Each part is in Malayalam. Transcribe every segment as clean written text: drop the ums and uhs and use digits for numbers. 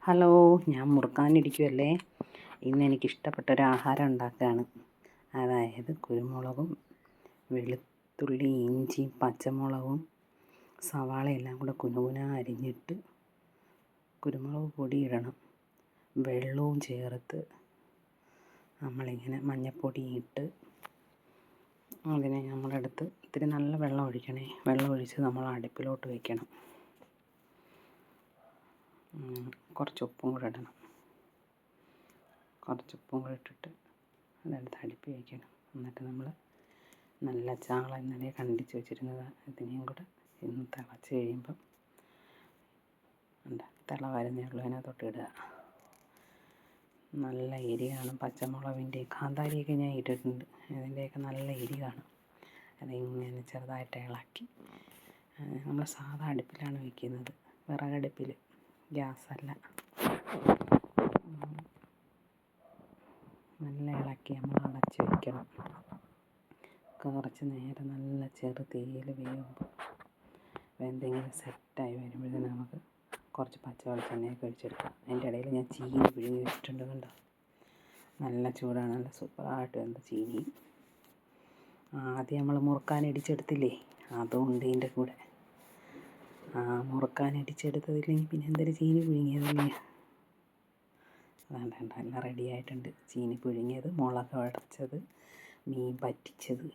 ഹലോ, ഞാൻ മുറുക്കാനിരിക്കുമല്ലേ. ഇന്ന് എനിക്കിഷ്ടപ്പെട്ടൊരാഹാരം ഉണ്ടാക്കുകയാണ്. അതായത് കുരുമുളകും വെളുത്തുള്ളി, ഇഞ്ചി, പച്ചമുളകും സവാളയെല്ലാം കൂടെ കുനുകുന അരിഞ്ഞിട്ട് കുരുമുളക് പൊടി ഇടണം. വെള്ളവും ചേർത്ത് നമ്മളിങ്ങനെ മഞ്ഞൾപ്പൊടി ഇട്ട് അതിനെ നമ്മളെടുത്ത് ഇത്തിരി നല്ല വെള്ളം ഒഴിക്കണേ. വെള്ളം ഒഴിച്ച് നമ്മൾ അടുപ്പിലോട്ട് വയ്ക്കണം. കുറച്ച് ഉപ്പും കൂടെ ഇടണം. കുറച്ച് ഉപ്പും കൂടെ ഇട്ടിട്ട് അതെടുത്ത് അടുപ്പിൽ വയ്ക്കണം. എന്നിട്ട് നമ്മൾ നല്ല ചാള ഇന്നലെ കണ്ടിച്ച് വെച്ചിരുന്നത് ഇതിനെയും കൂടെ ഇന്ന് തിളച്ച് കഴിയുമ്പം തിള വരുന്നേ ഉള്ളൂ, അതിനകത്തോട്ട് ഇടുക. നല്ല എരി കാണും. പച്ചമുളകിൻ്റെ കാന്താരിയൊക്കെ ഞാൻ ഇട്ടിട്ടുണ്ട്. അതിൻ്റെയൊക്കെ നല്ല എരി കാണും. അതിങ്ങനെ ചെറുതായിട്ട് ഇളക്കി നമ്മൾ സാധാ അടുപ്പിലാണ് വയ്ക്കുന്നത്, വിറകടുപ്പിൽ, ഗ്യാസല്ല. നല്ല ഇളക്കി നമ്മൾ അടച്ച് വയ്ക്കണം. കുറച്ച് നേരം നല്ല ചെറു തീയിൽ വേവുമ്പോൾ എന്തെങ്കിലും സെറ്റായി വരുമ്പോഴത്തേന് നമുക്ക് കുറച്ച് പച്ച വെളിച്ചെണ്ണയൊക്കെ ഒഴിച്ചെടുക്കാം. അതിൻ്റെ ഇടയിൽ ഞാൻ ചീനി പിഴിഞ്ഞ് വെച്ചിട്ടുണ്ട്. കണ്ടോ, നല്ല ചൂടാണ്. നല്ല സൂപ്പറായിട്ട് വെന്ത ചീനി. ആദ്യം നമ്മൾ മുറുക്കാൻ ഇടിച്ചെടുത്തില്ലേ, അതുകൊണ്ട് ഇതിൻ്റെ കൂടെ. മുറുക്കാൻ ഇടിച്ചെടുത്തതില്ലെങ്കിൽ പിന്നെ എന്തൊരു ചീനി പുഴുങ്ങിയതല്ലേ. വേണ്ട, എല്ലാം റെഡി ആയിട്ടുണ്ട്. ചീനി പുഴുങ്ങിയത്, മുളക് ഉടച്ചത്, മീൻ പറ്റിച്ചത്.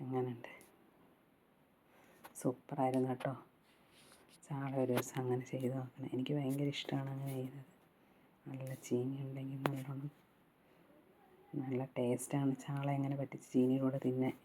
എങ്ങനെയുണ്ട്? സൂപ്പറായിരുന്നു കേട്ടോ. ചാള ഒരു ദിവസം അങ്ങനെ ചെയ്ത് നോക്കണം. എനിക്ക് ഭയങ്കര ഇഷ്ടമാണ് അങ്ങനെ ചെയ്യുന്നത്. നല്ല ചീനി ഉണ്ടെങ്കിൽ നല്ലോണം നല്ല ടേസ്റ്റാണ് ചാള എങ്ങനെ പറ്റിച്ച് ചീനിയുടെ കൂടെ തിന്നാൻ.